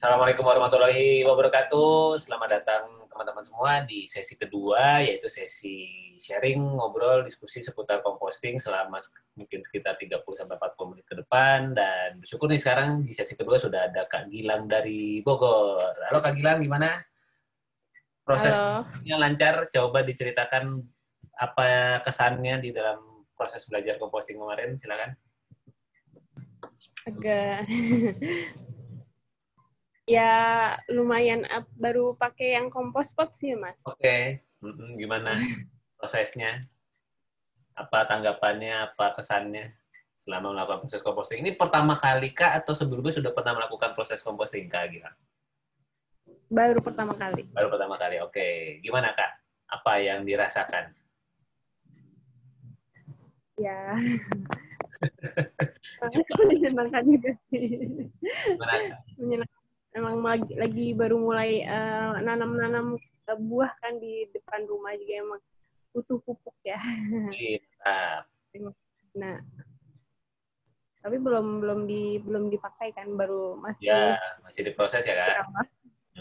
Assalamualaikum warahmatullahi wabarakatuh. Selamat datang teman-teman semua di sesi kedua, yaitu sesi sharing, ngobrol, diskusi seputar composting selama mungkin sekitar 30-40 menit ke depan. Dan bersyukur nih sekarang di sesi kedua sudah ada Kak Gilang dari Bogor. Halo Kak Gilang, gimana? Halo, Prosesnya lancar? Coba diceritakan apa kesannya di dalam proses belajar composting kemarin, silakan. agak ya lumayan baru pakai yang kompos pot sih, Mas. Oke. Gimana prosesnya? Apa tanggapannya, apa kesannya selama melakukan proses composting? Ini pertama kali Kak atau sebelumnya sudah pernah melakukan proses composting Kak Gilang? Baru pertama kali. Baru pertama kali, oke. Gimana Kak? Apa yang dirasakan? Ya, Coba, menyenangkan juga sih. gimana Kak? Menyenangkan. Emang lagi baru mulai nanam-nanam buah kan di depan rumah juga emang butuh pupuk ya. Mantap. Nah, tapi belum dipakai kan, baru Ya, masih masih diproses ya Kak? berapa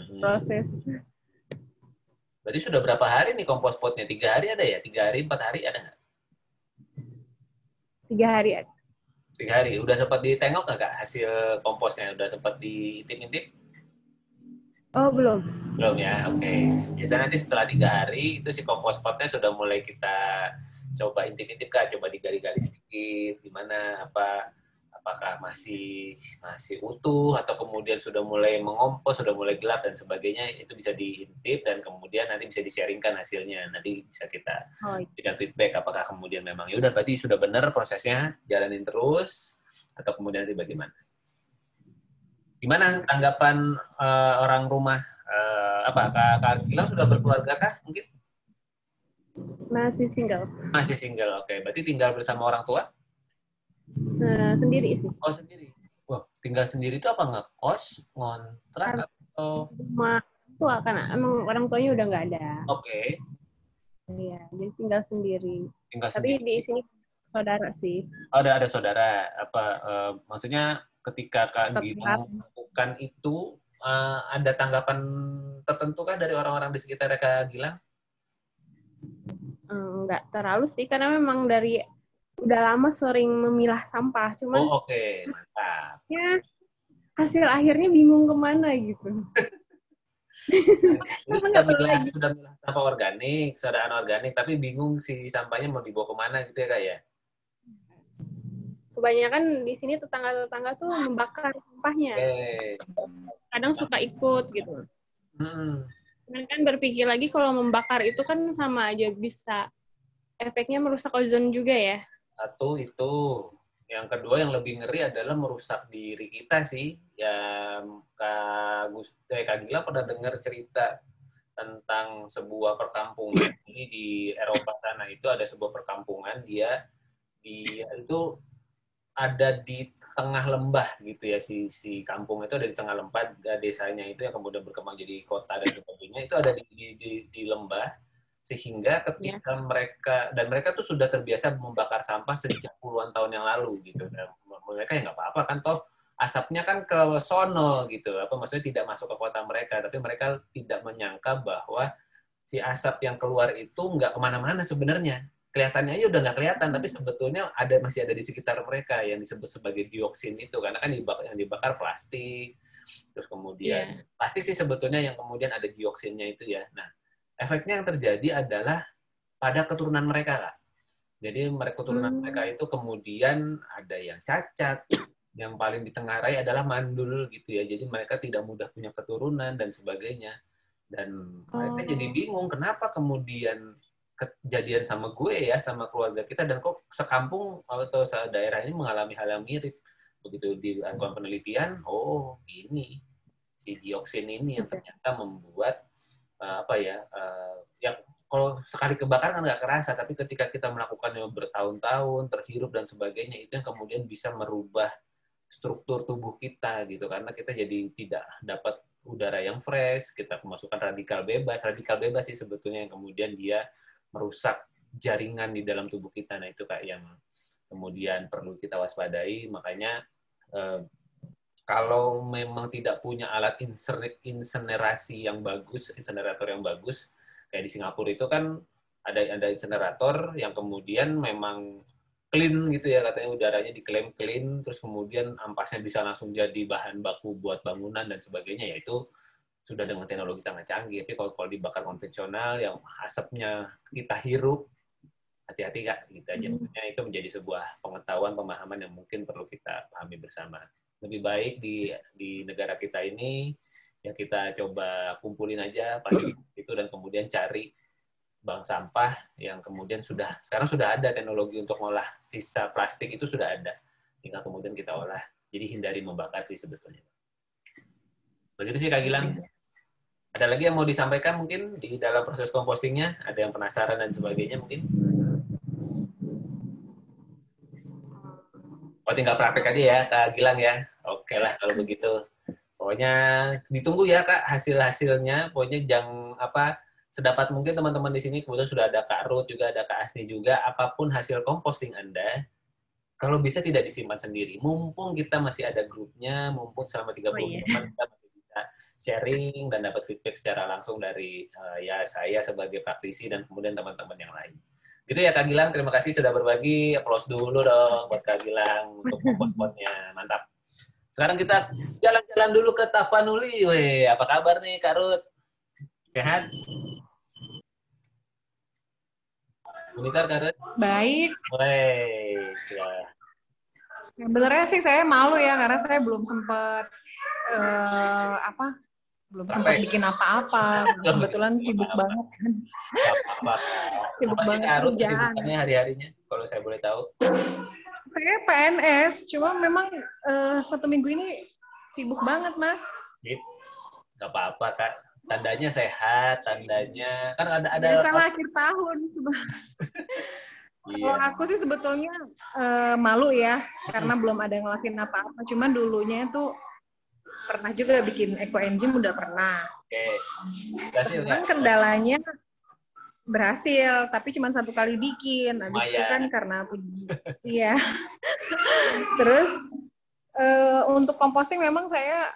Mhm. proses. Berarti sudah berapa hari nih kompos potnya? 3 hari ada ya? 3 hari, 4 hari ada nggak? 3 hari ya. 3 hari. Udah sempat ditengok nggak Kak hasil komposnya? Udah sempat diintip-intip? Oh, belum. Belum ya, oke. Biasanya nanti setelah 3 hari itu si kompos potnya sudah mulai kita coba intip-intip Kak, coba digali-gali sedikit, gimana apakah masih masih utuh atau kemudian sudah mulai mengompos, sudah mulai gelap dan sebagainya, itu bisa diintip dan kemudian nanti bisa di-sharingkan hasilnya. Nanti bisa kita Oh, berikan feedback apakah kemudian memang ya udah berarti sudah benar prosesnya, jalanin terus atau kemudian nanti bagaimana. Gimana tanggapan orang rumah? Apa Kak Gilang sudah berkeluarga kah? Mungkin masih single. masih single. Oke, berarti tinggal bersama orang tua? Sendiri sih. Oh sendiri. Wah, tinggal sendiri itu apa ngekos, ngontrak Karena atau? rumah tua kan emang orang tuanya udah nggak ada. Oke, Iya, jadi tinggal sendiri. tinggal Tapi sendiri. di sini saudara sih. Oh, ada saudara. Apa maksudnya ketika Kak Tetap. Gilang melakukan itu ada tanggapan tertentu kah dari orang-orang di sekitar Kak Gilang? Nggak terlalu sih, karena memang dari udah lama sering memilah sampah. Oh, Cuman oke, mantap. ya hasil akhirnya bingung kemana gitu. Ini Karena nggak tahu lagi. sudah milah sampah organik, sudah anorganik, tapi bingung si sampahnya mau dibawa kemana gitu ya kak ya? Kebanyakan di sini tetangga-tetangga tuh membakar sampahnya. Oke. Kadang suka ikut gitu. Hmm. Dan kan berpikir lagi kalau membakar itu kan sama aja bisa efeknya merusak ozon juga ya. Satu itu, yang kedua yang lebih ngeri adalah merusak diri kita sih. Yang Kak Gila pernah dengar cerita tentang sebuah perkampungan ini di Eropa sana itu ada sebuah perkampungan dia itu ada di tengah lembah gitu ya si kampung itu ada di tengah lembah desanya itu yang kemudian berkembang jadi kota dan sebagainya itu ada di lembah sehingga Ya. ketika mereka tuh sudah terbiasa membakar sampah sejak puluhan tahun yang lalu gitu dan mereka ya nggak apa-apa kan toh asapnya kan ke sono gitu apa maksudnya tidak masuk ke kota mereka tapi mereka tidak menyangka bahwa si asap yang keluar itu nggak kemana-mana sebenarnya kelihatannya aja udah nggak kelihatan tapi sebetulnya masih ada di sekitar mereka yang disebut sebagai dioksin itu karena kan yang dibakar plastik terus kemudian Iya. plastik sih sebetulnya yang kemudian ada dioksinnya itu ya nah efeknya yang terjadi adalah pada keturunan mereka lah jadi mereka keturunan mereka itu kemudian ada yang cacat yang paling ditengarai adalah mandul gitu ya jadi mereka tidak mudah punya keturunan dan sebagainya dan mereka jadi Oh, bingung kenapa kemudian kejadian sama gue ya, sama keluarga kita, dan kok sekampung atau daerah ini mengalami hal yang mirip. Begitu dilakukan penelitian, oh ini, si dioksin ini yang bisa. ternyata membuat, apa ya, ya kalau sekali kebakar kan nggak kerasa, tapi ketika kita melakukannya bertahun-tahun, terhirup dan sebagainya, itu yang kemudian bisa merubah struktur tubuh kita gitu karena kita jadi tidak dapat udara yang fresh, kita kemasukan radikal bebas. Radikal bebas sih sebetulnya yang kemudian dia merusak jaringan di dalam tubuh kita. Nah, itu kayak yang kemudian perlu kita waspadai. Makanya kalau memang tidak punya alat insenerasi yang bagus, insenerator yang bagus, kayak di Singapura itu kan ada insenerator yang kemudian memang clean gitu ya, katanya udaranya diklaim clean, terus kemudian ampasnya bisa langsung jadi bahan baku buat bangunan dan sebagainya, yaitu sudah dengan teknologi sangat canggih. Tapi kalau dibakar konvensional yang asapnya kita hirup, hati-hati Kak, gitu aja. Maksudnya itu menjadi sebuah pengetahuan, pemahaman yang mungkin perlu kita pahami bersama. Lebih baik di negara kita ini, ya kita coba kumpulin aja plastik itu dan kemudian cari bank sampah yang kemudian sekarang sudah ada teknologi untuk mengolah sisa plastik, itu sudah ada. Tinggal kemudian kita olah. Jadi hindari membakar sih sebetulnya. Begitu sih Kak Gilang. Ada lagi yang mau disampaikan mungkin di dalam proses compostingnya? Ada yang penasaran dan sebagainya mungkin? Oh, tinggal praktek aja ya, Kak Gilang ya. Oke lah kalau begitu. Pokoknya ditunggu ya Kak hasil-hasilnya. Pokoknya sedapat mungkin teman-teman di sini, kemudian sudah ada Kak Ruth juga, ada Kak Asni juga. Apapun hasil composting Anda, kalau bisa tidak disimpan sendiri. Mumpung kita masih ada grupnya, mumpung selama 30 menit kita masih bisa sharing dan dapat feedback secara langsung dari ya saya sebagai praktisi dan kemudian teman-teman yang lain. Gitu ya Kak Gilang, terima kasih sudah berbagi. Applause dulu dong buat Kak Gilang untuk kompos-komposnya. Mantap. Sekarang kita jalan-jalan dulu ke Tapanuli. Weh, apa kabar nih Kak Ruth? Sehat? Monitor Kak Ruth? Baik. Weh, ya. Sebenarnya sih saya malu ya karena saya belum sempat bikin apa-apa. Kebetulan sibuk banget kan. Sibuk banget kerjaan. Kesibukannya hari-harinya, kalau saya boleh tahu. Saya PNS, cuma memang 1 minggu ini sibuk banget, Mas. Gak apa-apa, Kak. Tandanya sehat, tandanya kan ada salah akhir tahun sebenarnya. Kalau aku sih sebetulnya malu ya, karena belum ada ngelakuin apa-apa. Cuman dulunya tuh pernah juga bikin ekoenzim, udah pernah. Oke. Berhasil nggak? Kendalanya berhasil, tapi cuma 1 kali bikin. Habis itu kan karena iya. Terus untuk composting memang saya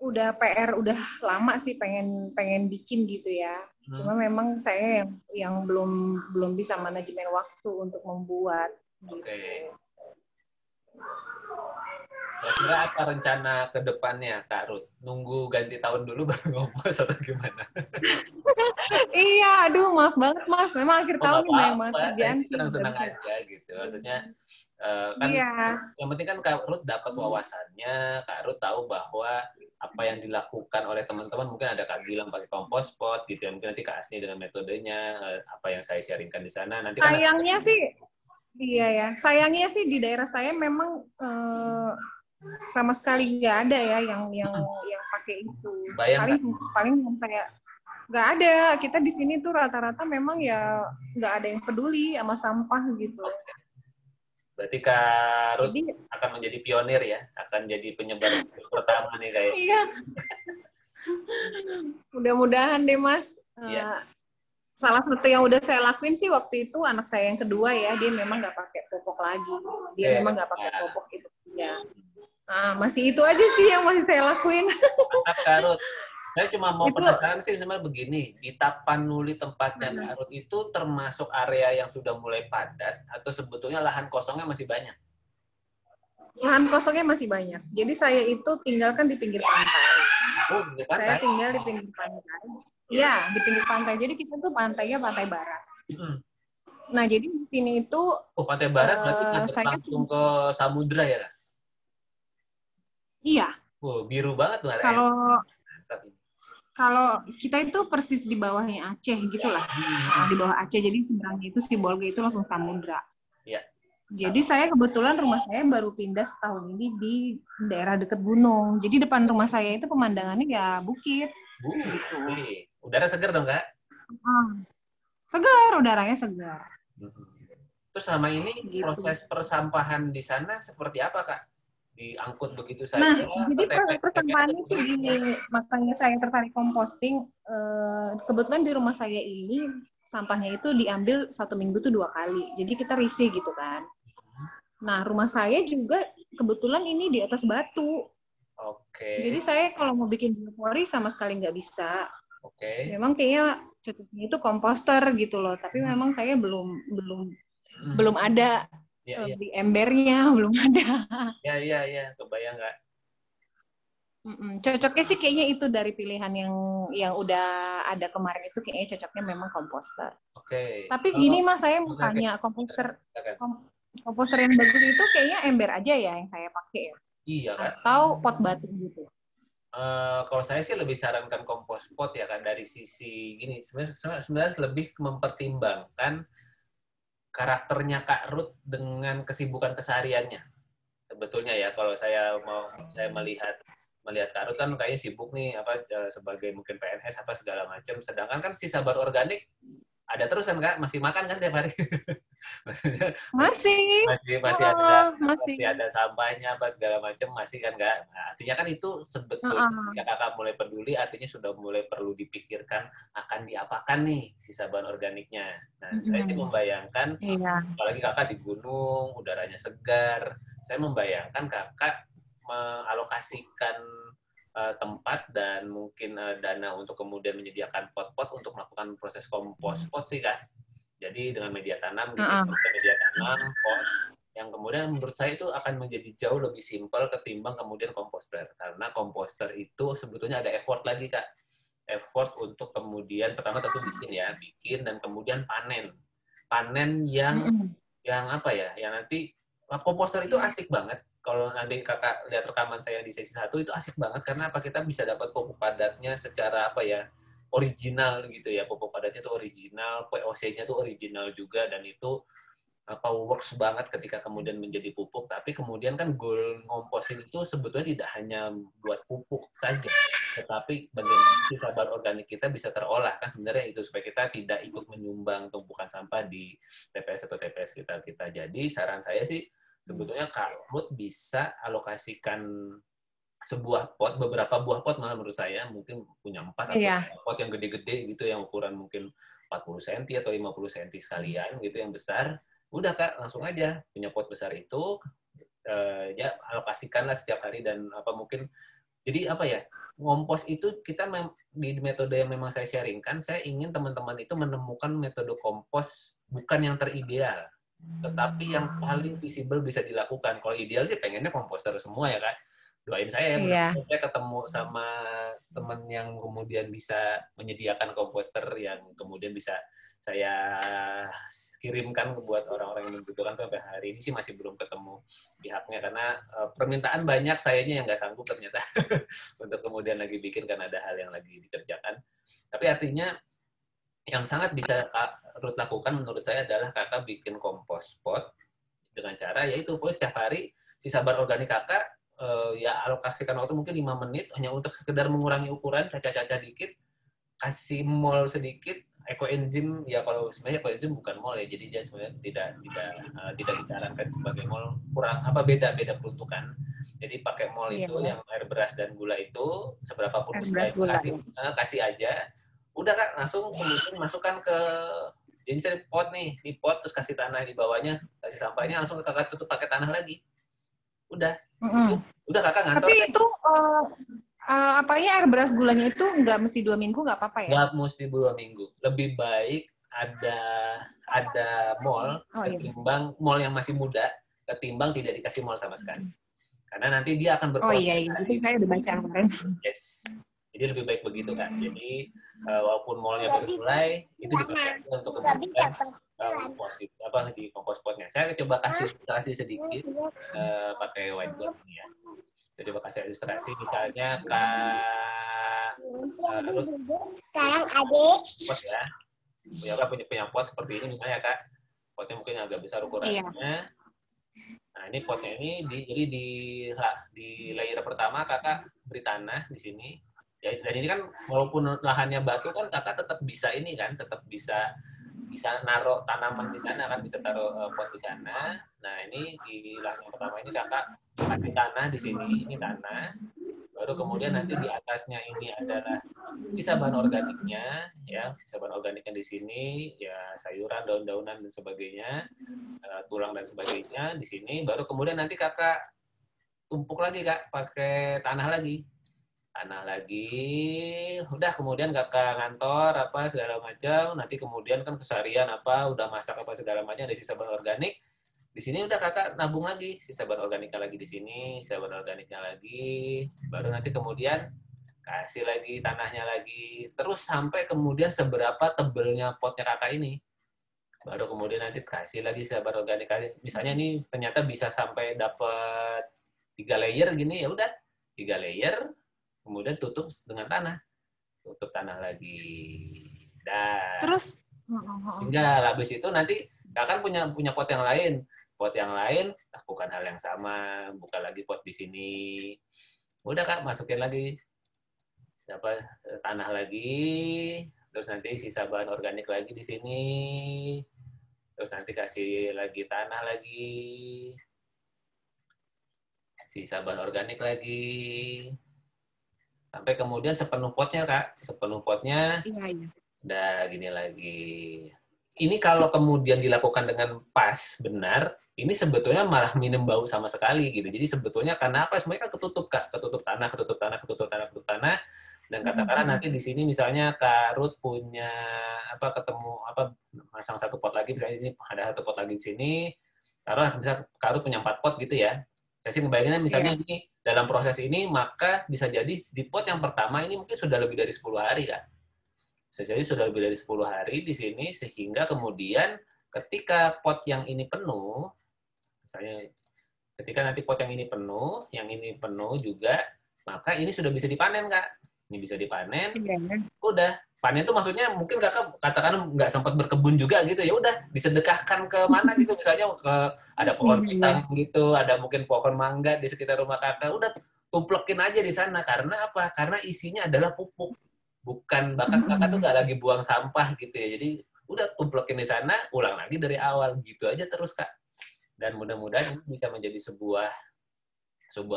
udah PR udah lama sih pengen bikin gitu ya. Cuma memang saya yang belum bisa manajemen waktu untuk membuat. Gitu. Oke. Kira-kira apa rencana ke depannya, Kak Ruth? Nunggu ganti tahun dulu baru ngompos atau gimana? Iya, aduh maaf banget Mas. Memang akhir tahun ini banyak banget kerjaan sih. Senang-senang aja gitu. Maksudnya kan yang penting kan Kak Ruth dapat wawasannya, Kak Ruth tahu bahwa apa yang dilakukan oleh teman-teman, mungkin ada Kak Gilang pakai kompos pot gitu ya, mungkin nanti Kak Asni dengan metodenya, apa yang saya sharingkan di sana. Nanti kan sayangnya sih di daerah saya memang sama sekali nggak ada ya yang pakai itu. Paling saya nggak ada. Kita di sini tuh rata-rata memang ya nggak ada yang peduli sama sampah gitu. Berarti Kak Ruth akan menjadi pionir ya, akan jadi penyebar pertama nih kayak. Iya. Mudah-mudahan deh Mas. Salah satu yang udah saya lakuin sih waktu itu anak saya yang kedua ya, dia memang nggak pakai popok lagi. Dia memang nggak pakai popok itu. Ya. Masih itu aja sih yang masih saya lakuin. Mantap Kak Ruth. Saya cuma mau penasaran sih sebenarnya begini, di Tapanuli tempatnya Kak Ruth itu termasuk area yang sudah mulai padat atau sebetulnya lahan kosongnya masih banyak? Lahan kosongnya masih banyak. Jadi saya itu tinggalkan di pinggir pantai. Oh, di pantai? Saya tinggal di pinggir pantai. Iya, di pinggir pantai. Jadi kita tuh pantainya pantai barat. Nah, jadi di sini itu pantai barat berarti langsung ke samudra ya, Kak? Iya. Biru banget tuh. Kalau kita itu persis di bawahnya Aceh gitulah. Di bawah Aceh, jadi seberangnya itu Sibolga itu langsung samudra. Iya. Jadi saya kebetulan rumah saya baru pindah setahun ini di daerah dekat gunung. Jadi depan rumah saya itu pemandangannya ya bukit. Gitu. Udara segar dong, Kak? Segar, udaranya segar. Terus selama ini proses persampahan di sana seperti apa, Kak? Diangkut begitu saja? Nah, jadi proses persampahan itu gini, makanya saya tertarik composting. Kebetulan di rumah saya ini sampahnya itu diambil 1 minggu tuh 2 kali. Jadi kita risih gitu kan. Nah, rumah saya juga kebetulan ini di atas batu. Oke. Jadi saya kalau mau bikin biopori sama sekali nggak bisa. Oke. Memang kayaknya cocoknya itu komposter gitu loh. Tapi memang saya belum ada Ya, ya. di embernya, belum ada. Ya, kebayang nggak? Cocoknya sih kayaknya itu dari pilihan yang udah ada kemarin itu kayaknya cocoknya memang komposter. Oke. Tapi gini Mas, saya mau tanya komposter yang bagus itu kayaknya ember aja ya yang saya pakai ya? Iya kan? Atau pot batu gitu? Kalau saya sih lebih sarankan kompos pot ya kan, dari sisi gini, sebenarnya lebih mempertimbangkan karakternya Kak Ruth dengan kesibukan kesehariannya. Sebetulnya ya, kalau saya melihat Kak Ruth kan kayaknya sibuk nih sebagai mungkin PNS apa segala macam, sedangkan kan si sabar organik ada terus kan Kak, masih makan kan tiap hari. masih ada sampahnya apa segala macam, masih kan Kak. Nah, artinya kan itu sebetulnya ya Kakak mulai peduli, artinya sudah mulai perlu dipikirkan akan diapakan nih si sabar organiknya. Nah, saya sih membayangkan apalagi Kakak di gunung, udaranya segar, saya membayangkan Kakak mengalokasikan tempat dan mungkin dana untuk kemudian menyediakan pot-pot untuk melakukan proses kompos pot sih Kak. Jadi dengan media tanam, media tanam, pot, yang kemudian menurut saya itu akan menjadi jauh lebih simpel ketimbang kemudian komposter. Karena komposter itu sebetulnya ada effort lagi Kak. Effort untuk kemudian pertama tentu bikin dan kemudian panen. Panen yang apa ya, yang nanti komposter itu asik banget. Kalau nanti Kakak lihat rekaman saya di sesi 1 itu asik banget karena kita bisa dapat pupuk padatnya secara original gitu ya. Pupuk padatnya itu original, POC-nya itu original juga, dan itu works banget ketika kemudian menjadi pupuk. Tapi kemudian kan goal ngomposting itu sebetulnya tidak hanya buat pupuk saja, tetapi bagaimana si sabar organik kita bisa terolah kan sebenarnya itu, supaya kita tidak ikut menyumbang tumpukan sampah di TPS atau TPS kita. Jadi saran saya sih sebetulnya Kak Ruth bisa alokasikan sebuah pot, beberapa buah pot malah menurut saya, mungkin punya 4 atau pot yang gede-gede gitu, yang ukuran mungkin 40 cm atau 50 cm sekalian gitu, yang besar. Udah Kak, langsung aja punya pot besar itu, ya alokasikanlah setiap hari. Dan mungkin jadi ngompos itu kita di metode yang memang saya sharingkan, saya ingin teman-teman itu menemukan metode kompos bukan yang terideal, tetapi yang paling visible bisa dilakukan. Kalau ideal sih pengennya komposter semua ya Kak. Doain saya saya ketemu sama teman yang kemudian bisa menyediakan komposter yang kemudian bisa saya kirimkan buat orang-orang yang membutuhkan. Sampai hari ini sih masih belum ketemu pihaknya karena permintaan banyak, sayanya yang nggak sanggup ternyata untuk kemudian lagi bikin karena ada hal yang lagi dikerjakan. Tapi artinya yang sangat bisa Kak Ruth lakukan menurut saya adalah Kakak bikin kompos pot dengan cara yaitu setiap hari si sabar organik Kakak ya alokasikan waktu mungkin 5 menit hanya untuk sekedar mengurangi ukuran, caca-caca dikit, kasih mol sedikit, ekoenzim ya, kalau sebenarnya ekoenzim bukan mol ya, jadi dia sebenarnya tidak disarankan sebagai mol, kurang beda peruntukan. Jadi pakai mol itu yang air beras dan gula itu seberapa pun kasih aja. Udah Kak, langsung kemudian masukkan ke jadi pot nih, di pot terus kasih tanah di bawahnya, kasih sampahnya, langsung Kakak tutup pakai tanah lagi. Udah. Udah Kakak ngantor. Tapi itu air beras gulanya itu nggak mesti 2 minggu, nggak apa-apa ya? Nggak mesti 2 minggu. Lebih baik ada mol ketimbang mol yang masih muda, ketimbang tidak dikasih mol sama sekali. Karena nanti dia akan berproses. Itu saya udah baca kemarin. Yes. Jadi lebih baik begitu Kak. Jadi walaupun molnya baru mulai, itu dipakai untuk kemudian di kompos potnya. Saya coba kasih ilustrasi sedikit pakai whiteboard ini ya. Saya coba kasih ilustrasi, misalnya Kak Ruth, pot ya. Punya pot seperti ini misalnya Kak. Potnya mungkin agak besar ukurannya. Nah ini potnya ini jadi di layer pertama Kakak beri tanah di sini. Ya, dan ini kan walaupun lahannya batu kan Kakak tetap bisa tetap bisa naruh tanaman di sana kan, bisa taruh pot di sana. Nah ini di lahan yang pertama ini Kakak kasih tanah di sini, ini tanah. Baru kemudian nanti di atasnya ini adalah sisa bahan organiknya, ya sisa bahan organiknya di sini, ya sayuran, daun-daunan dan sebagainya, tulang dan sebagainya di sini. Baru kemudian nanti Kakak tumpuk lagi Kak, pakai tanah lagi. Udah kemudian Kakak ngantor apa segala macam, nanti kemudian kan keseharian apa, udah masak apa segala macam, ada sisa bahan organik. Di sini udah Kakak nabung lagi, sisa bahan organiknya lagi di sini, sisa bahan organiknya lagi, baru nanti kemudian kasih lagi tanahnya lagi, terus sampai kemudian seberapa tebelnya potnya Kakak ini. Baru kemudian nanti kasih lagi sisa bahan organik. Misalnya ini ternyata bisa sampai dapat 3 layer gini, ya udah 3 layer, kemudian tutup dengan tanah, tutup tanah lagi. Dan Terus tinggal habis itu nanti Kakak punya pot yang lain. Pot yang lain lakukan hal yang sama, buka lagi pot di sini. Udah Kak, masukin lagi tanah lagi, terus nanti sisa bahan organik lagi di sini. Terus nanti kasih lagi tanah lagi. Sisa bahan organik lagi. Sampai kemudian sepenuh potnya, Kak. Sepenuh potnya, iya. udah gini lagi. Ini kalau kemudian dilakukan dengan pas, benar, ini sebetulnya malah minim bau sama sekali gitu. Jadi sebetulnya karena apa? Semuanya kan ketutup, Kak. Ketutup tanah. Dan katakanlah nanti di sini misalnya Kak Ruth punya masang satu pot lagi, misalnya ini ada satu pot lagi di sini. Taruh bisa Kak Ruth punya 4 pot gitu ya. Saya sih ngebayanginnya misalnya ini dalam proses ini maka bisa jadi di pot yang pertama ini mungkin sudah lebih dari 10 hari kan. Bisa jadi sudah lebih dari 10 hari di sini sehingga kemudian ketika pot yang ini penuh, misalnya ketika nanti pot yang ini penuh juga, maka ini sudah bisa dipanen Kak. Ini bisa dipanen. Udah panen itu maksudnya mungkin Kakak katakan nggak sempat berkebun juga gitu, ya udah disedekahkan ke mana gitu, misalnya ke ada pohon pisang gitu, ada mungkin pohon mangga di sekitar rumah Kakak, udah tumplekin aja di sana. Karena apa? Karena isinya adalah pupuk, bukan bahkan Kakak tuh nggak lagi buang sampah gitu ya. Jadi udah tumplekin di sana, ulang lagi dari awal gitu aja terus Kak. Dan mudah-mudahan ini bisa menjadi sebuah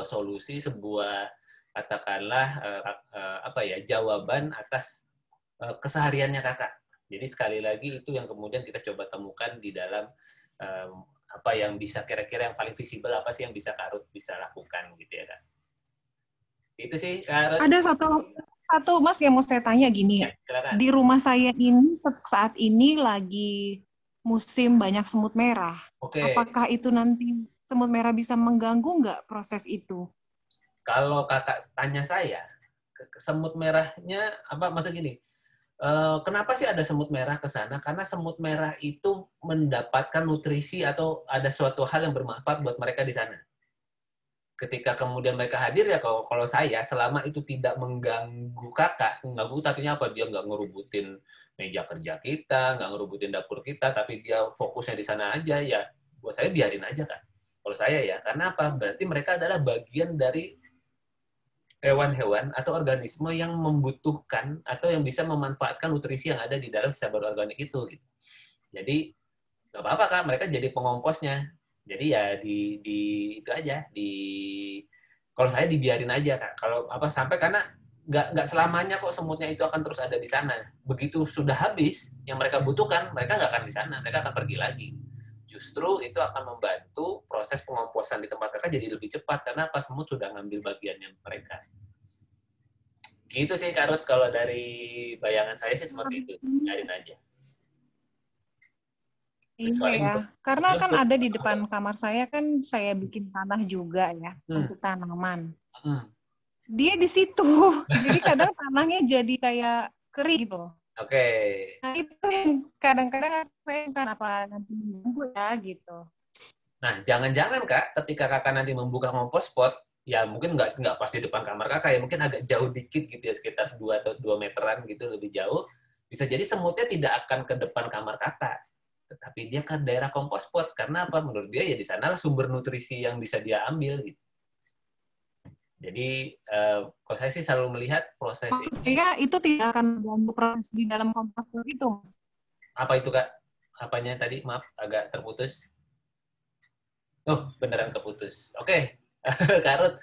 solusi, sebuah katakanlah jawaban atas kesehariannya Kakak. Jadi sekali lagi itu yang kemudian kita coba temukan di dalam apa yang bisa kira-kira yang paling visible, apa sih yang bisa Kak Ruth bisa lakukan gitu ya Kak. Itu sih Kak Ruth. Ada satu Mas yang mau saya tanya gini ya. Di rumah saya ini saat ini lagi musim banyak semut merah. Apakah itu nanti semut merah bisa mengganggu nggak proses itu? Kalau Kakak tanya saya, semut merahnya maksud gini, kenapa sih ada semut merah ke sana? Karena semut merah itu mendapatkan nutrisi atau ada suatu hal yang bermanfaat buat mereka di sana. Ketika kemudian mereka hadir ya, kalau saya selama itu tidak mengganggu Kakak, mengganggu artinya apa? Dia nggak ngerubutin meja kerja kita, nggak ngerubutin dapur kita, tapi dia fokusnya di sana aja ya, buat saya biarin aja kan. Kalau saya ya, karena apa? Berarti mereka adalah bagian dari hewan-hewan atau organisme yang membutuhkan atau yang bisa memanfaatkan nutrisi yang ada di dalam sisa bahan organik itu. Gitu. Jadi nggak apa-apa Kak, mereka jadi pengomposnya. Jadi ya itu aja kalau saya dibiarin aja Kak. Kalau sampai karena nggak selamanya kok semutnya itu akan terus ada di sana. Begitu sudah habis yang mereka butuhkan, mereka nggak akan di sana, mereka akan pergi lagi. Justru itu akan membantu proses pengomposan di tempat Kakak jadi lebih cepat karena semut sudah ngambil bagiannya mereka. Gitu sih Kak Ruth, kalau dari bayangan saya sih seperti itu, biarin aja. Iya, karena kan ada di depan kamar saya kan saya bikin tanah juga ya untuk tanaman. Dia di situ, jadi kadang tanahnya jadi kayak kering gitu. Oke. Nah itu yang kadang-kadang saya apa nanti mengganggu ya gitu. Nah jangan-jangan Kak, ketika Kakak nanti membuka kompos pot, ya mungkin nggak pas di depan kamar Kakak ya, mungkin agak jauh dikit gitu ya, sekitar 2 atau 2 meteran gitu lebih jauh. Bisa jadi semutnya tidak akan ke depan kamar Kakak, tetapi dia ke daerah kompos pot. Karena apa? Menurut dia ya di sanalah sumber nutrisi yang bisa dia ambil gitu. Jadi, kalau saya sih selalu melihat proses ini. Ya, itu tidak akan mengganggu proses di dalam kompostur itu, Mas. Apa itu, Kak? Apanya tadi? Maaf, agak terputus. Oh, beneran keputus. Oke. Kak Ruth,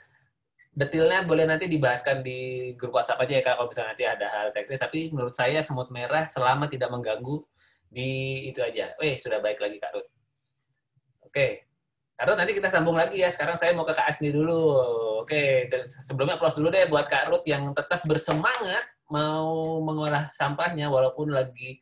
detailnya boleh nanti dibahaskan di grup WhatsApp aja ya, Kak, kalau misalnya nanti ada hal teknis. Tapi menurut saya semut merah selama tidak mengganggu di itu aja. Sudah baik lagi, Kak Ruth. Oke. Kak Ruth, nanti kita sambung lagi ya. Sekarang saya mau ke Kak Asni dulu. Oke, sebelumnya applause dulu deh buat Kak Ruth yang tetap bersemangat mau mengolah sampahnya walaupun lagi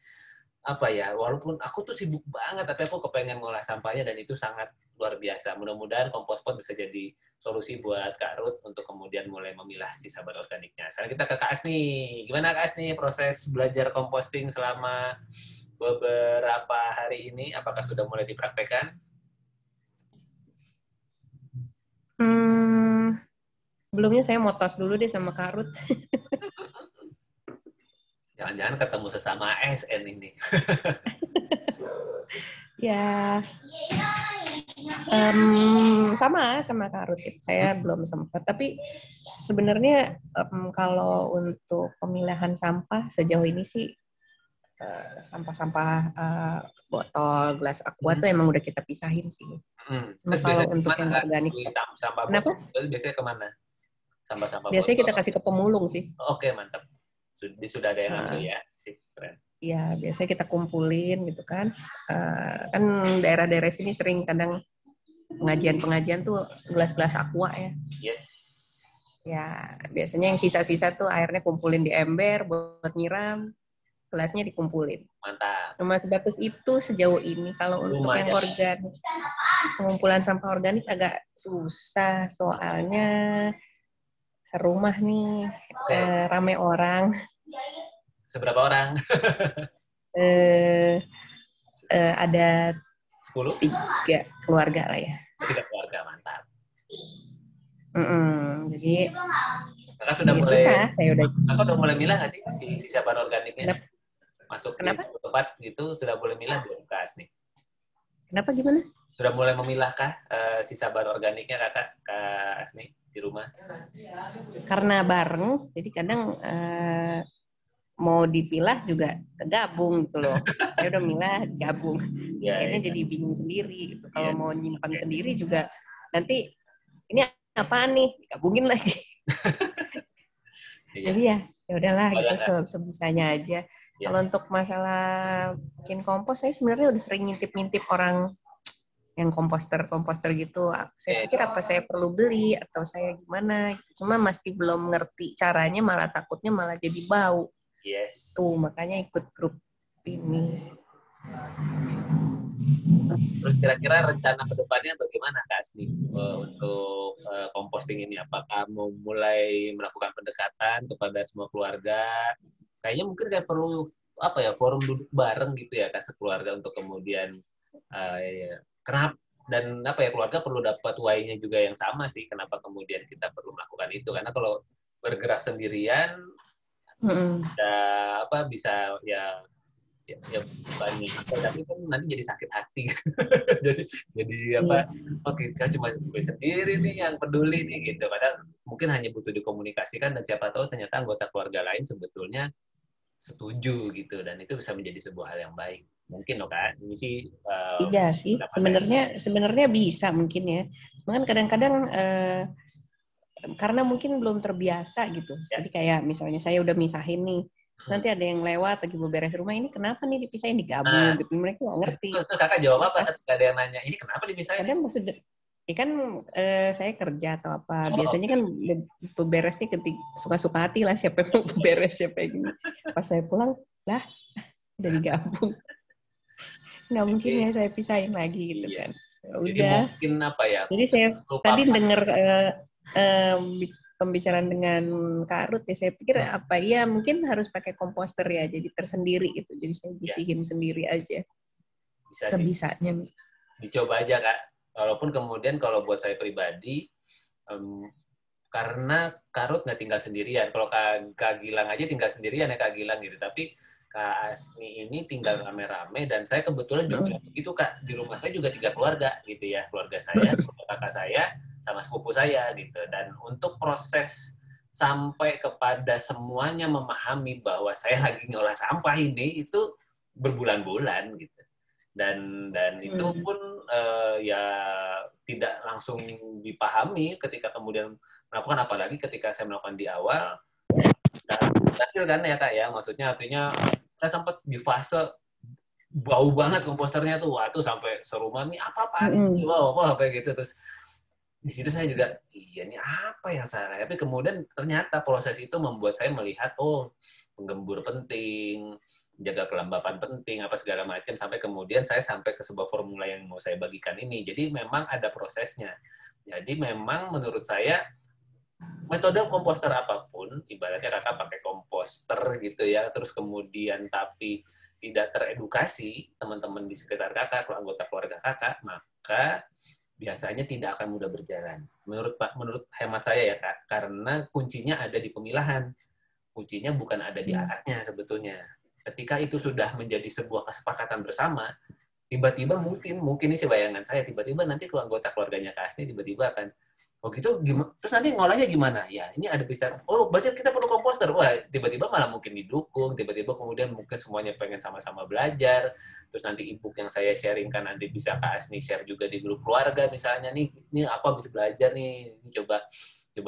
walaupun aku tuh sibuk banget, tapi aku kepengen ngolah sampahnya dan itu sangat luar biasa. Mudah-mudahan Kompospot bisa jadi solusi buat Kak Ruth untuk kemudian mulai memilah sisa organiknya. Sekarang kita ke Kak Asni. Gimana Kak Asni proses belajar composting selama beberapa hari ini? Apakah sudah mulai dipraktekkan? Sebelumnya saya mau tos dulu deh sama Kak Ruth. Jangan-jangan ketemu sesama ASN ini. Ya, sama Kak Ruth. Saya belum sempat. Tapi sebenarnya kalau untuk pemilahan sampah sejauh ini sih sampah-sampah botol, gelas aqua tuh emang udah kita pisahin sih. Cuma kalau untuk yang organik, kenapa? Biasanya kemana? Sampah-sampah biasanya botol. Kita kasih ke pemulung sih. Oke, mantap. Sudah ada yang ambil ya. Sip, keren. Ya, biasanya kita kumpulin gitu kan. Kan daerah-daerah sini sering kadang pengajian-pengajian tuh gelas-gelas aqua ya. Yes. Ya, biasanya yang sisa-sisa tuh airnya kumpulin di ember buat nyiram, gelasnya dikumpulin. Mantap. Cuma sebatas itu sejauh ini. Kalau untuk yang organik, pengumpulan sampah organik agak susah soalnya serumah nih, rame orang. Seberapa orang? Ada 10? 3 keluarga lah ya. 3 keluarga, mantap. Jadi Kakak sudah mulai susah, Kakak udah mulai milah nggak sih sisa bahan organiknya? Masuk Kenapa? Di tempat gitu sudah boleh milah belum Kak Asni? Kenapa gimana? Sudah mulai memilahkah sisa bahan organiknya Kak Asni di rumah? Karena bareng, jadi kadang mau dipilah juga kegabung gitu loh. Saya udah milah, gabung. Akhirnya jadi bingung sendiri gitu. Kalau mau nyimpan sendiri juga nanti ini apaan nih? Gabungin lagi. Jadi ya udahlah gitu sebisanya aja. Kalau untuk masalah bikin kompos, saya sebenarnya udah sering ngintip-ngintip orang yang komposter gitu. Saya pikir apa saya perlu beli atau saya gimana. Cuma masih belum ngerti caranya, malah takutnya malah jadi bau. Yes. Tuh, makanya ikut grup ini. Terus kira-kira rencana ke depannya bagaimana Kak Asni untuk composting ini? Apakah mau mulai melakukan pendekatan kepada semua keluarga? Kayaknya mungkin kayak perlu forum duduk bareng gitu ya Kak sekeluarga untuk kemudian kenapa dan keluarga perlu dapat why-nya juga yang sama sih kenapa kemudian kita perlu melakukan itu karena kalau bergerak sendirian bisa ya banyak tapi kan nanti jadi sakit hati jadi kita cuma gue sendiri nih yang peduli nih gitu padahal mungkin hanya butuh dikomunikasikan dan siapa tahu ternyata anggota keluarga lain sebetulnya setuju gitu dan itu bisa menjadi sebuah hal yang baik mungkin loh Kak ini sih iya sih sebenarnya bisa mungkin ya cuman kadang-kadang karena mungkin belum terbiasa gitu jadi kayak misalnya saya udah misahin nih nanti ada yang lewat lagi mau beres rumah ini kenapa nih dipisahin digabung gitu mereka nggak ngerti terus Kakak jawab apa ketika ada yang nanya ini kenapa dipisahin kadang maksudnya ya kan saya kerja atau apa biasanya kan beresnya ketika suka-suka hati lah siapa yang mau beres siapa yang gini pas saya pulang lah udah digabung nggak mungkin ya saya pisahin lagi gitu kan udah jadi mungkin jadi saya tadi dengar pembicaraan dengan Kak Ruth ya saya pikir mungkin harus pakai komposter ya jadi tersendiri gitu jadi saya bisihin sendiri aja bisa sebisanya dicoba aja Kak walaupun kemudian kalau buat saya pribadi karena Kak Ruth nggak tinggal sendirian kalau Kak Gilang aja tinggal sendirian ya Kak Gilang gitu tapi Kak Asni ini tinggal rame-rame dan saya kebetulan juga begitu Kak di rumah saya juga 3 keluarga gitu ya keluarga saya kakak saya sama sepupu saya gitu dan untuk proses sampai kepada semuanya memahami bahwa saya lagi ngolah sampah ini itu berbulan-bulan gitu dan itu pun tidak langsung dipahami ketika kemudian melakukan apalagi ketika saya melakukan di awal dan berhasil kan ya Kak ya maksudnya artinya saya sempat di fase bau banget komposternya tuh. Wah, tuh sampai serumah nih apa-apaan ini, wow, apa gitu. Terus di situ saya juga, iya ini apa yang salah? Tapi kemudian ternyata proses itu membuat saya melihat, oh penggembur penting, jaga kelembapan penting, apa segala macam, sampai kemudian saya sampai ke sebuah formula yang mau saya bagikan ini. Jadi memang ada prosesnya. Jadi memang menurut saya metode komposter apapun, ibaratnya kakak pakai komposter gitu ya, terus kemudian tapi tidak teredukasi teman-teman di sekitar kakak, anggota keluarga kakak, maka biasanya tidak akan mudah berjalan. Menurut hemat saya ya Kak, karena kuncinya ada di pemilahan. Kuncinya bukan ada di alatnya sebetulnya. Ketika itu sudah menjadi sebuah kesepakatan bersama, tiba-tiba mungkin ini sih bayangan saya, tiba-tiba nanti anggota keluarganya Kak Asni tiba-tiba akan, oh gitu, gimana? Terus nanti ngolahnya gimana? Ya, ini ada bisa, oh berarti kita perlu komposter. Wah, tiba-tiba malah mungkin didukung, tiba-tiba kemudian mungkin semuanya pengen sama-sama belajar. Terus nanti e-book yang saya sharingkan nanti bisa Kak Asni share juga di grup keluarga misalnya, nih aku habis belajar nih, ini coba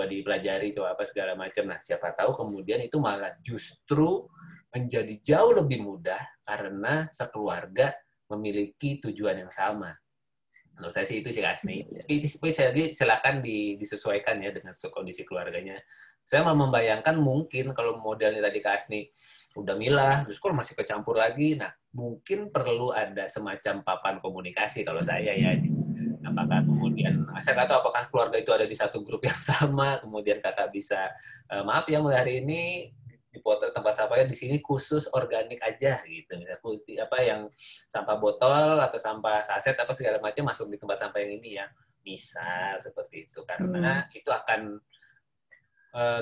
dipelajari, coba apa segala macam. Nah, siapa tahu kemudian itu malah justru menjadi jauh lebih mudah karena sekeluarga memiliki tujuan yang sama. Menurut saya sih itu sih Asni. Tapi silakan disesuaikan ya dengan kondisi keluarganya. Saya mau membayangkan mungkin kalau modelnya tadi Kak Asni udah milah, terus kok masih kecampur lagi. Nah, mungkin perlu ada semacam papan komunikasi kalau saya ya. Apakah kemudian, saya nggak tahu apakah keluarga itu ada di satu grup yang sama, kemudian kakak bisa, maaf ya mulai hari ini dipotong tempat sampahnya di sini khusus organik aja gitu, apa yang sampah botol atau sampah saset apa segala macam masuk di tempat sampah yang ini ya, misal seperti itu, karena itu akan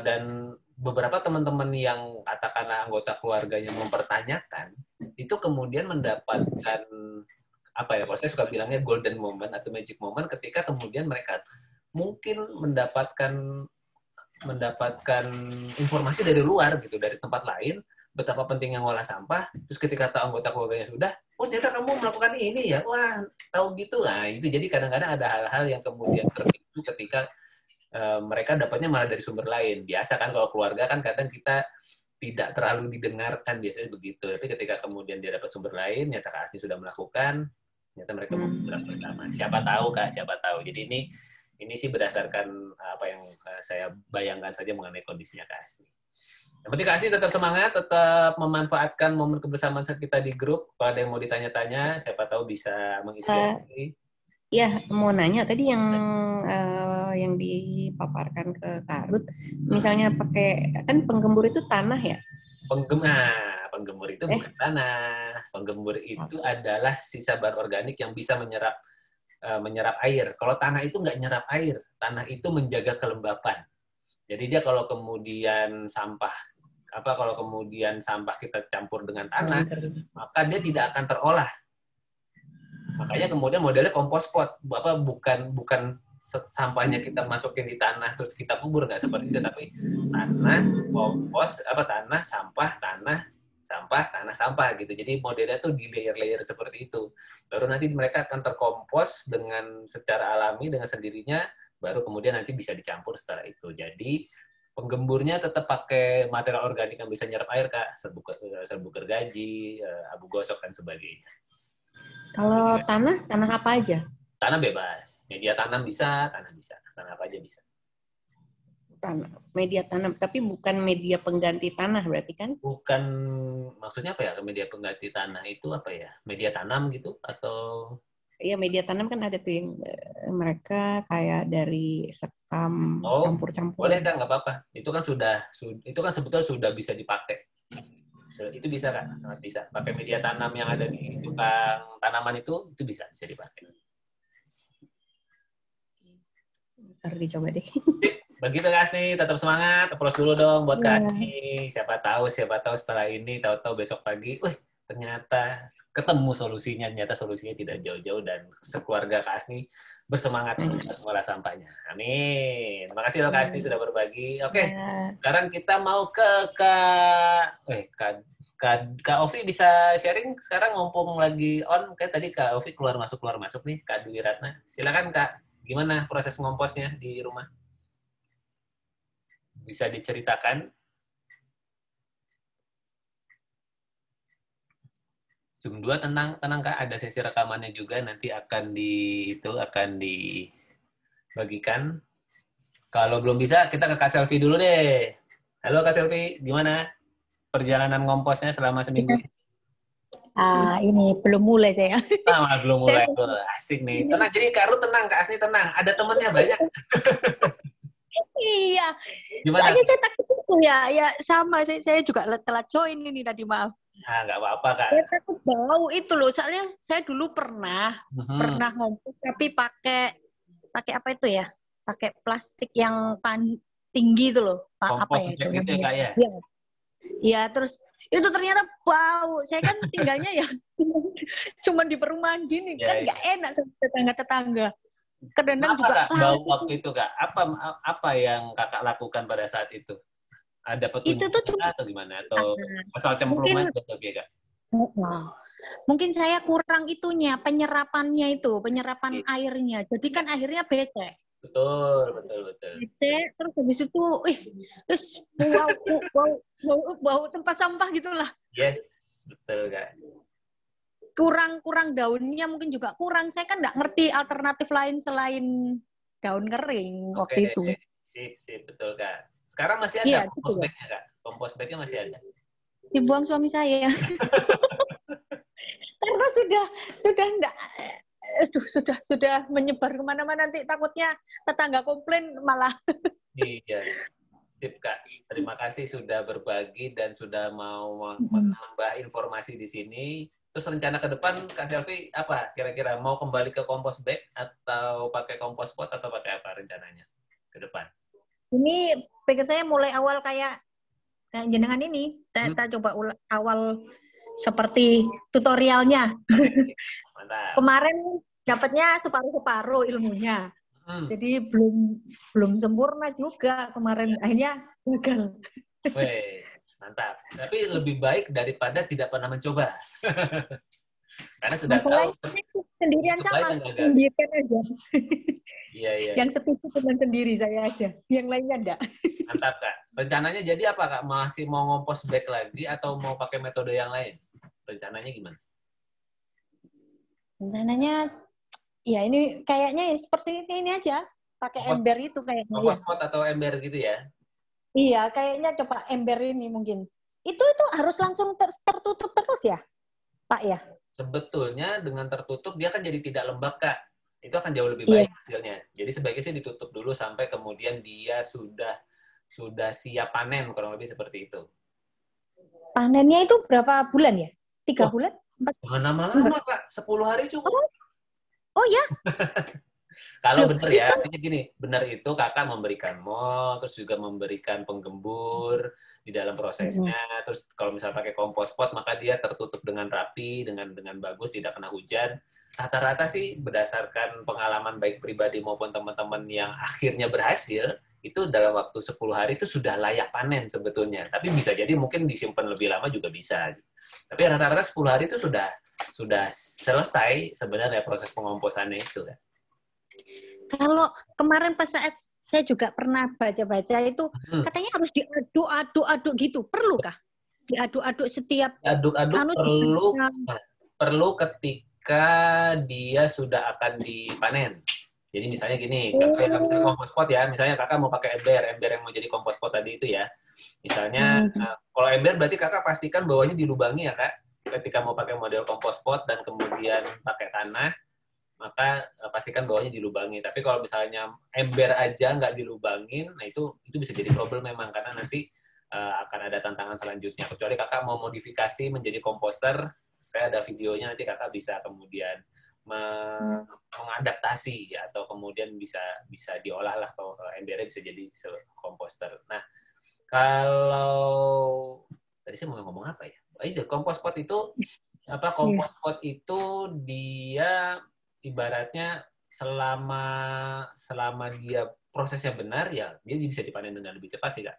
dan beberapa teman-teman yang katakanlah anggota keluarganya mempertanyakan itu kemudian mendapatkan apa ya, kalau saya suka bilangnya golden moment atau magic moment ketika kemudian mereka mungkin mendapatkan informasi dari luar gitu, dari tempat lain, betapa pentingnya ngolah sampah, terus ketika tahu anggota keluarganya sudah, oh ternyata kamu melakukan ini ya, wah tahu gitu, nah itu jadi kadang-kadang ada hal-hal yang kemudian tertipu ketika mereka dapatnya malah dari sumber lain. Biasa kan kalau keluarga kan kadang kita tidak terlalu didengarkan, biasanya begitu, tapi ketika kemudian dia dapat sumber lain, nyata Kak Asni sudah melakukan, ternyata mereka bergerak bersama. Siapa tahu Kak, siapa tahu. Jadi ini sih berdasarkan apa yang saya bayangkan saja mengenai kondisinya Kak Asni. Yang penting Kak Asni tetap semangat, tetap memanfaatkan momen kebersamaan kita di grup. Kalau ada yang mau ditanya-tanya, siapa tahu bisa menginspirasi. Ya, mau nanya tadi yang dipaparkan ke Kak Ruth, misalnya pakai, kan penggembur itu tanah ya? Penggembur itu bukan tanah. Penggembur itu adalah sisa bahan organik yang bisa menyerap air. Kalau tanah itu nggak nyerap air, tanah itu menjaga kelembapan. Jadi dia kalau kemudian sampah kita campur dengan tanah, maka dia tidak akan terolah. Makanya kemudian modelnya compost pot, bukan sampahnya kita masukin di tanah terus kita kubur, nggak seperti itu, tapi tanah, kompos, tanah, sampah gitu. Jadi modelnya tuh di layer-layer seperti itu. Baru nanti mereka akan terkompos dengan secara alami dengan sendirinya, baru kemudian nanti bisa dicampur setelah itu. Jadi penggemburnya tetap pakai material organik yang bisa nyerap air Kak, serbuk gergaji, abu gosok dan sebagainya. Kalau tanah apa aja? Tanah bebas, media tanam bisa, tanah apa aja bisa. Media tanam, tapi bukan media pengganti tanah berarti kan? Bukan, maksudnya apa ya media pengganti tanah itu apa ya? Media tanam gitu atau? Iya, media tanam kan ada tuh yang mereka kayak dari sekam campur-campur. Boleh kan, nggak apa-apa. Itu kan sebetulnya sudah bisa dipakai. Itu bisa kan, sangat bisa. Pakai media tanam yang ada di tukang tanaman itu bisa dipakai. Harus dicoba deh. Begitu Kak Asni, tetap semangat. Applause dulu dong buat Kak Asni. Siapa tahu setelah ini, tahu-tahu besok pagi, ternyata ketemu solusinya. Ternyata solusinya tidak jauh-jauh dan sekeluarga Kak Asni bersemangat mengolah sampahnya. Amin. Terima kasih loh Kak Asni sudah berbagi. Oke, sekarang kita mau ke Kak Ovi bisa sharing sekarang mumpung lagi on. Kayak tadi Kak Ovi keluar masuk nih, Kak Dwi Ratna. Silakan Kak, gimana proses ngomposnya di rumah? Bisa diceritakan? Zoom 2 tenang Kak, ada sesi rekamannya juga nanti akan dibagikan. Kalau belum bisa kita ke Kak Selvi dulu deh. Halo Kak Selvi, gimana perjalanan ngomposnya selama seminggu? Ini belum mulai saya. Malah belum mulai. Asik nih. Tenang, jadi Kak Ruth tenang, Kak Asni tenang. Ada temannya banyak. Iya. Gimana? Soalnya saya takut itu ya sama. Saya juga telat join ini tadi, maaf. Nggak apa-apa, Kak. Saya takut bau itu loh. Soalnya saya dulu pernah ngompos tapi pakai apa itu ya? Pakai plastik yang tinggi itu loh. Kompos apa ya itu? Gitu ya, Kak ya? Iya, terus itu ternyata bau. Saya kan tinggalnya ya cuma di perumahan gini, kan nggak enak sama tetangga-tetangga. Kadang juga Kak, bau waktu itu, Kak? Apa yang Kakak lakukan pada saat itu? Ada petunjuk atau gimana? Atau asal cemplungan atau ya, Kak? Mungkin saya kurang penyerapan airnya. Jadi kan akhirnya becek. Betul. Becek, terus habis itu, bau tempat sampah gitulah. Yes, betul, Kak. Kurang daunnya mungkin juga kurang. Saya kan nggak ngerti alternatif lain selain daun kering waktu itu. Sip, betul, Kak. Sekarang masih ada kompos bagnya, Kak? Kompos bagnya masih ada? Dibuang suami saya. Karena sudah menyebar kemana-mana, nanti takutnya tetangga komplain malah. Iya. Sip, Kak. Terima kasih sudah berbagi dan sudah mau menambah informasi di sini. Terus rencana ke depan, Kak Selvi, apa kira-kira? Mau kembali ke kompos bag atau pakai kompos pot atau pakai apa rencananya ke depan? Ini pikir saya mulai awal kayak jenengan ini. Saya coba awal seperti tutorialnya. Mantap. Kemarin dapatnya separuh-separuh ilmunya. Jadi belum sempurna juga kemarin, akhirnya gagal. Wes, mantap. Tapi lebih baik daripada tidak pernah mencoba. Karena sudah tahu. Sendirian sama, sendirian aja. Iya. Yang setuju cuma sendiri saya aja, yang lainnya enggak. Mantap, Kak. Rencananya jadi apa, Kak? Masih mau ngompos bag lagi atau mau pakai metode yang lain? Rencananya gimana? Rencananya, ya ini kayaknya seperti ini aja. Pakai ember itu kayaknya. Kompos pot atau ember gitu ya? Iya, kayaknya coba ember ini mungkin. Itu harus langsung tertutup terus ya, Pak ya? Sebetulnya dengan tertutup dia kan jadi tidak lembab, Kak. Itu akan jauh lebih baik hasilnya. Jadi sebaiknya sih ditutup dulu sampai kemudian dia sudah siap panen, kurang lebih seperti itu. Panennya itu berapa bulan ya? 3 bulan? 4? Jangan lama-lama, Pak. 10 hari cukup. Oh ya? Kalau benar ya, artinya gini, benar itu Kakak memberikan mol, terus juga memberikan penggembur di dalam prosesnya, terus kalau misalnya pakai kompos pot, maka dia tertutup dengan rapi, dengan bagus, tidak kena hujan. Rata-rata sih berdasarkan pengalaman baik pribadi maupun teman-teman yang akhirnya berhasil, itu dalam waktu 10 hari itu sudah layak panen sebetulnya. Tapi bisa jadi mungkin disimpan lebih lama juga bisa. Tapi rata-rata 10 hari itu sudah selesai sebenarnya proses pengomposannya itu. Kalau kemarin pas saat saya juga pernah baca-baca itu katanya harus diaduk-aduk gitu. Perlukah? Diaduk-aduk setiap perlu ketika dia sudah akan dipanen. Jadi misalnya gini, Kakak misalnya kompos pot ya, misalnya Kakak mau pakai ember yang mau jadi kompos pot tadi itu ya. Misalnya kalau ember berarti Kakak pastikan bawahnya dilubangi ya, Kak. Ketika mau pakai model kompos pot dan kemudian pakai tanah, maka pastikan bawahnya dilubangi. Tapi kalau misalnya ember aja nggak dilubangin, nah itu bisa jadi problem memang, karena nanti akan ada tantangan selanjutnya. Kecuali Kakak mau modifikasi menjadi komposter, saya ada videonya, nanti Kakak bisa kemudian mengadaptasi ya, atau kemudian bisa diolah lah kalau embernya bisa jadi komposter. Nah, kalau tadi saya mau ngomong apa ya? Itu kompos pot itu kompos pot itu dia ibaratnya selama dia prosesnya benar ya dia bisa dipanen dengan lebih cepat sih, Kak.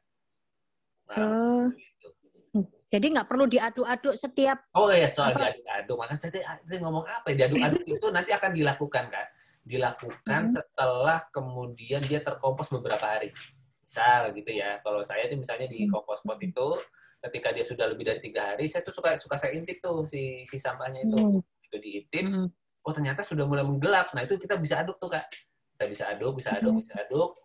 Jadi nggak perlu diaduk-aduk setiap. Oh ya, soal diaduk-aduk. Maka saya ngomong apa ya? Diaduk-aduk itu nanti akan dilakukan, Kak. Dilakukan setelah kemudian dia terkompos beberapa hari. Misal gitu ya. Kalau saya tuh misalnya di compost pot itu, ketika dia sudah lebih dari 3 hari, saya tuh suka saya intip tuh si sampahnya itu. Itu diintip, oh ternyata sudah mulai menggelap. Nah itu kita bisa aduk tuh Kak. Kita bisa aduk.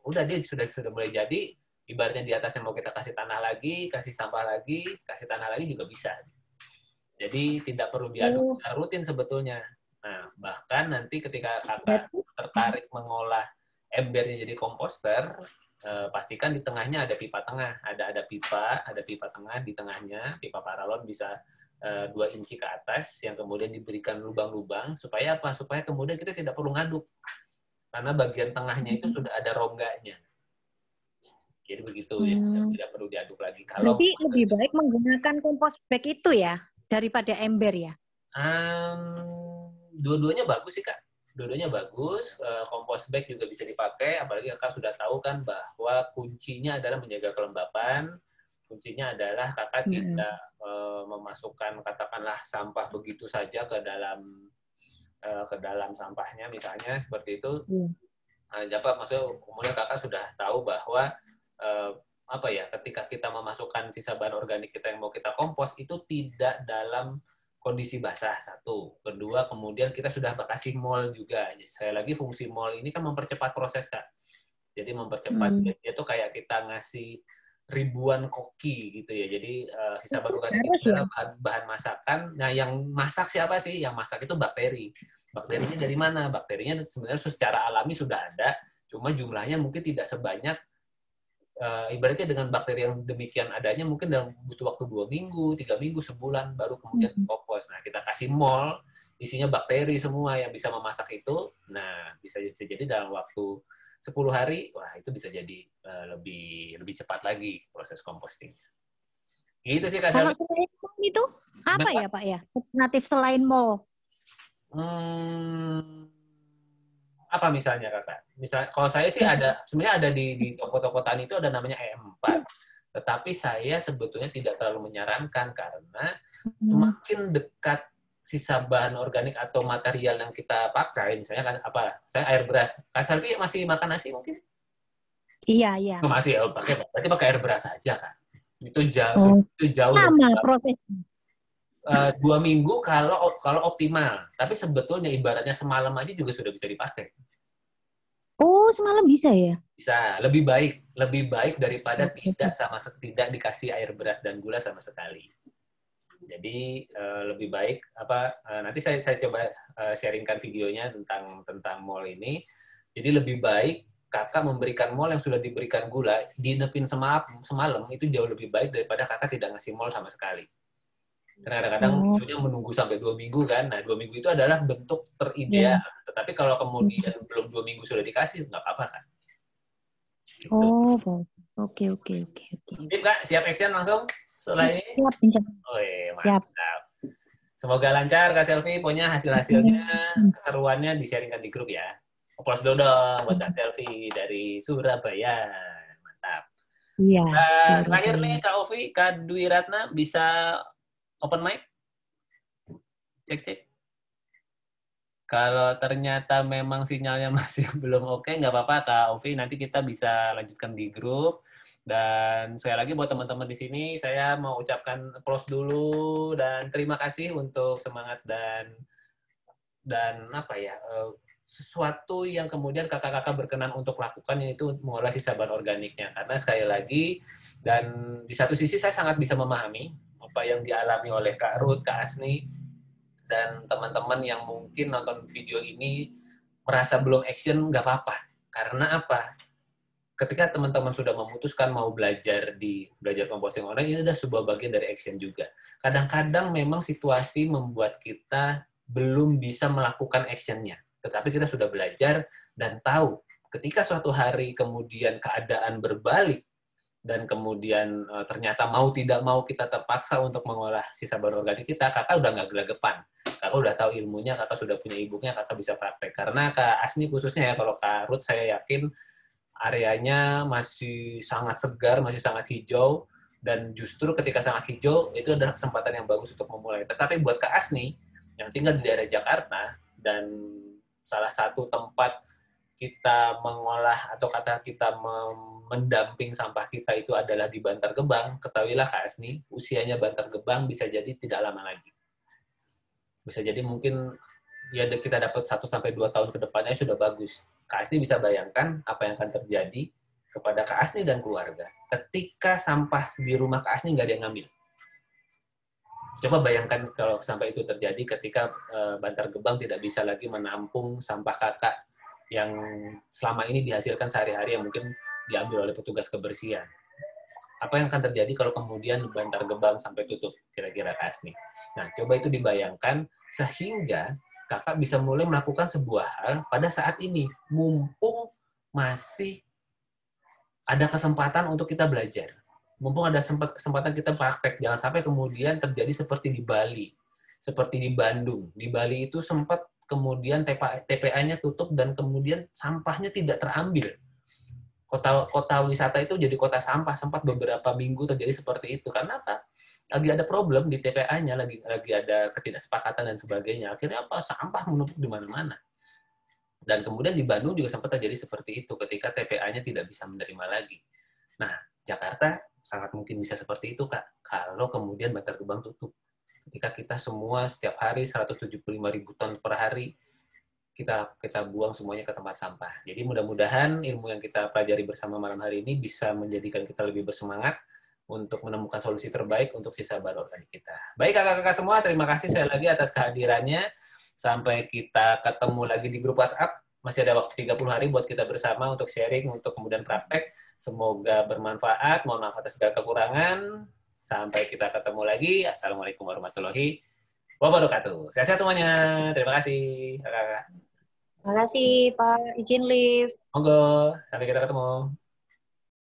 Udah dia sudah mulai jadi. Ibaratnya di atasnya mau kita kasih tanah lagi, kasih sampah lagi, kasih tanah lagi juga bisa. Jadi tidak perlu diaduk secara rutin sebetulnya. Nah, bahkan nanti ketika Kakak tertarik mengolah embernya jadi komposter, pastikan di tengahnya ada pipa tengah. Ada pipa tengah di tengahnya, pipa paralon bisa 2 inci ke atas, yang kemudian diberikan lubang-lubang. Supaya apa? Supaya kemudian kita tidak perlu ngaduk. Karena bagian tengahnya itu sudah ada rongganya. Jadi begitu ya, tidak perlu diaduk lagi. Berarti lebih baik menggunakan compost bag itu ya, daripada ember ya? Dua-duanya bagus sih Kak. Dua-duanya bagus. Compost bag juga bisa dipakai, apalagi Kakak sudah tahu kan bahwa kuncinya adalah menjaga kelembapan. Kuncinya adalah Kakak tidak memasukkan katakanlah sampah begitu saja ke dalam sampahnya misalnya seperti itu. Maksudnya kemudian Kakak sudah tahu bahwa ketika kita memasukkan sisa bahan organik kita yang mau kita kompos itu tidak dalam kondisi basah, satu. Kedua, kemudian kita sudah kasih mol juga. Saya lagi fungsi mol ini kan mempercepat proses, Kak. Jadi mempercepat, itu kayak kita ngasih ribuan koki gitu ya. Jadi sisa bahan organik itu adalah bahan masakan. Nah, yang masak siapa sih? Yang masak itu bakteri. Bakterinya dari mana? Bakterinya sebenarnya secara alami sudah ada, cuma jumlahnya mungkin tidak sebanyak ibaratnya dengan bakteri yang demikian adanya mungkin dalam butuh waktu 2 minggu, 3 minggu, sebulan baru kemudian kompos. Nah, kita kasih mol isinya bakteri semua yang bisa memasak itu. Nah, bisa jadi dalam waktu 10 hari, wah itu bisa jadi lebih cepat lagi proses compostingnya. Gitu sih Kak. Kalau selain mol itu apa ya Pak ya? Alternatif selain mol? Apa misalnya Kakak? Kalau saya sih sebenarnya ada di toko-toko tani itu ada namanya E4. Tetapi saya sebetulnya tidak terlalu menyarankan karena semakin dekat sisa bahan organik atau material yang kita pakai, misalnya kan saya air beras. Kak Selvi masih makan nasi mungkin? Iya. Masih berarti pakai air beras saja kan? Itu jauh sama prosesnya. 2 minggu kalau optimal. Tapi sebetulnya ibaratnya semalam aja juga sudah bisa dipakai. Oh, semalam bisa ya? Bisa. Lebih baik daripada tidak dikasih air beras dan gula sama sekali. Jadi lebih baik nanti saya coba sharingkan videonya tentang mol ini. Jadi lebih baik Kakak memberikan mol yang sudah diberikan gula, diinepin semalam itu jauh lebih baik daripada Kakak tidak ngasih mol sama sekali. Karena kadang-kadang isunya menunggu sampai 2 minggu kan. Nah, 2 minggu itu adalah bentuk terideal. Tetapi kalau kemudian belum 2 minggu sudah dikasih, nggak apa-apa kan. Gitu. Oh, oke. Sip, Kak. Siap action langsung setelah ini? Siap. Mantap. Semoga lancar, Kak Selvi. Pokoknya hasil-hasilnya, keseruannya di-sharingkan di grup ya. Applause dulu dong buat Kak Selvi dari Surabaya. Mantap. Iya. Terakhir nih, Kak Ovi, Kak Dwi Ratna, bisa open mic? Cek. Kalau ternyata memang sinyalnya masih belum oke, nggak apa-apa Kak Ovi, nanti kita bisa lanjutkan di grup. Dan sekali lagi buat teman-teman di sini, saya mau ucapkan applause dulu dan terima kasih untuk semangat dan sesuatu yang kemudian kakak-kakak berkenan untuk lakukan, yaitu mengolah sisa bahan organiknya. Karena sekali lagi, dan di satu sisi saya sangat bisa memahami apa yang dialami oleh Kak Ruth, Kak Asni, dan teman-teman yang mungkin nonton video ini merasa belum action, nggak apa-apa. Karena apa? Ketika teman-teman sudah memutuskan mau belajar composting online, ini adalah sebuah bagian dari action juga. Kadang-kadang memang situasi membuat kita belum bisa melakukan action-nya. Tetapi kita sudah belajar dan tahu ketika suatu hari kemudian keadaan berbalik dan kemudian ternyata mau tidak mau kita terpaksa untuk mengolah sisa bahan organik kita, kakak udah nggak gelagapan. Kakak udah tahu ilmunya, kakak sudah punya e-booknya, kakak bisa praktek. Karena Kak Asni khususnya ya, kalau Kak Ruth saya yakin areanya masih sangat segar, masih sangat hijau, dan justru ketika sangat hijau, itu adalah kesempatan yang bagus untuk memulai. Tetapi buat Kak Asni, yang tinggal di daerah Jakarta, dan salah satu tempat kita mengolah atau kata kita mendamping sampah kita itu adalah di Bantar Gebang, ketahuilah Kak Asni, usianya Bantar Gebang bisa jadi tidak lama lagi. Bisa jadi mungkin ya kita dapat 1-2 tahun ke depannya sudah bagus. Kak Asni bisa bayangkan apa yang akan terjadi kepada Kak Asni dan keluarga ketika sampah di rumah Kak Asni nggak ada yang ngambil. Coba bayangkan kalau sampah itu terjadi ketika Bantar Gebang tidak bisa lagi menampung sampah kakak yang selama ini dihasilkan sehari-hari yang mungkin diambil oleh petugas kebersihan. Apa yang akan terjadi kalau kemudian Bantar Gebang sampai tutup, kira-kira Kak Asni? Nah, coba itu dibayangkan sehingga kakak bisa mulai melakukan sebuah hal pada saat ini, mumpung masih ada kesempatan untuk kita belajar. Mumpung ada kesempatan kita praktek, jangan sampai kemudian terjadi seperti di Bali, seperti di Bandung. Di Bali itu sempat kemudian TPA-nya tutup dan kemudian sampahnya tidak terambil. Kota wisata itu jadi kota sampah, sempat beberapa minggu terjadi seperti itu. Karena apa? Lagi ada problem di TPA-nya, lagi ada ketidaksepakatan dan sebagainya. Akhirnya apa? Sampah menumpuk di mana-mana. Dan kemudian di Bandung juga sempat terjadi seperti itu ketika TPA-nya tidak bisa menerima lagi. Nah, Jakarta sangat mungkin bisa seperti itu, Kak. Kalau kemudian Bantar Gebang tutup. Ketika kita semua setiap hari 175.000 ton per hari, kita buang semuanya ke tempat sampah. Jadi mudah-mudahan ilmu yang kita pelajari bersama malam hari ini bisa menjadikan kita lebih bersemangat untuk menemukan solusi terbaik untuk sisa bahan organik kita. Baik kakak-kakak semua, terima kasih sekali lagi atas kehadirannya. Sampai kita ketemu lagi di grup WhatsApp. Masih ada waktu 30 hari buat kita bersama untuk sharing, untuk kemudian praktek. Semoga bermanfaat. Mohon maaf atas segala kekurangan. Sampai kita ketemu lagi. Assalamualaikum warahmatullahi wabarakatuh. Sehat-sehat semuanya. Terima kasih kakak-kakak. Terima kasih Pak, izin live. Monggo, sampai kita ketemu.